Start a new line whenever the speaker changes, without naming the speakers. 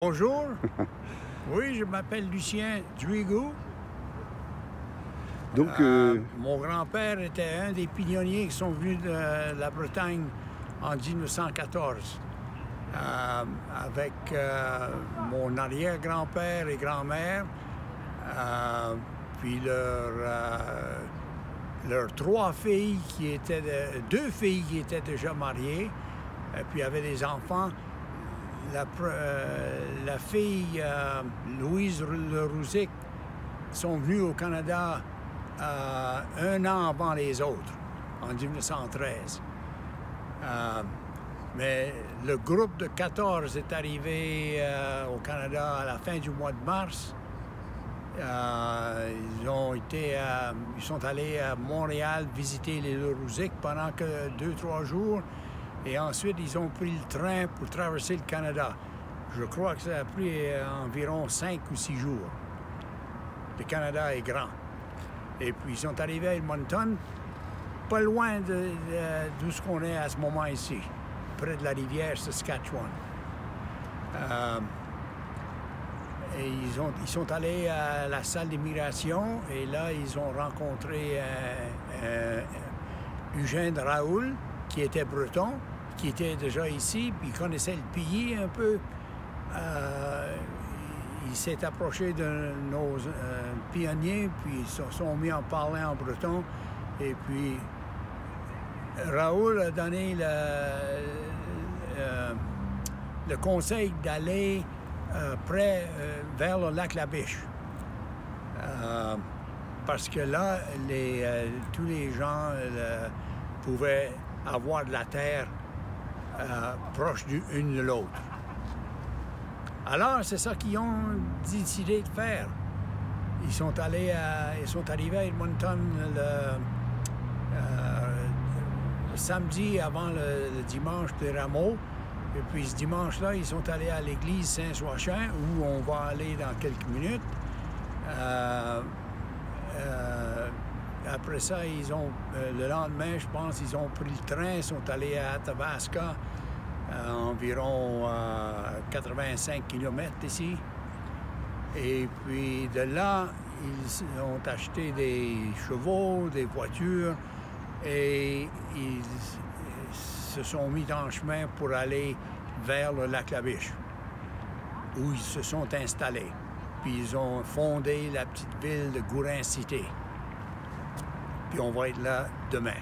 Bonjour. Oui, je m'appelle Lucien Duigou.
Donc,
Mon grand-père était un des pionniers qui sont venus de la Bretagne en 1914 avec mon arrière-grand-père et grand-mère, puis leurs trois filles deux filles qui étaient déjà mariées, puis avaient des enfants. La fille Louise Le Rouzic sont venues au Canada un an avant les autres, en 1913. Mais le groupe de 14 est arrivé au Canada à la fin du mois de mars. Ils sont allés à Montréal visiter les Le Rouzic pendant que 2-3 jours. Et ensuite, ils ont pris le train pour traverser le Canada. Je crois que ça a pris environ 5 ou 6 jours. Le Canada est grand. Et puis, ils sont arrivés à Edmonton, pas loin d'où ce qu'on est à ce moment ici, près de la rivière Saskatchewan. Et ils sont allés à la salle d'immigration et là, ils ont rencontré Eugène Raoul, qui était breton, qui était déjà ici, puis il connaissait le pays un peu. Il s'est approché de nos pionniers, puis ils se sont mis à parler en breton. Et puis, Raoul a donné le conseil d'aller vers le lac La Biche. Parce que là, tous les gens pouvaient avoir de la terre proche l'une de l'autre. Alors, c'est ça qu'ils ont décidé de faire. Ils sont arrivés à Edmonton le samedi avant le dimanche des Rameaux. Et puis ce dimanche-là, ils sont allés à l'église Saint-Joachim, où on va aller dans quelques minutes. Après ça, le lendemain, je pense, ils ont pris le train, ils sont allés à Athabasca, environ 85 km d'ici. Et puis de là, ils ont acheté des chevaux, des voitures, et ils se sont mis en chemin pour aller vers le lac La Biche, où ils se sont installés. Puis ils ont fondé la petite ville de Gourin-Cité. Puis on va être là demain.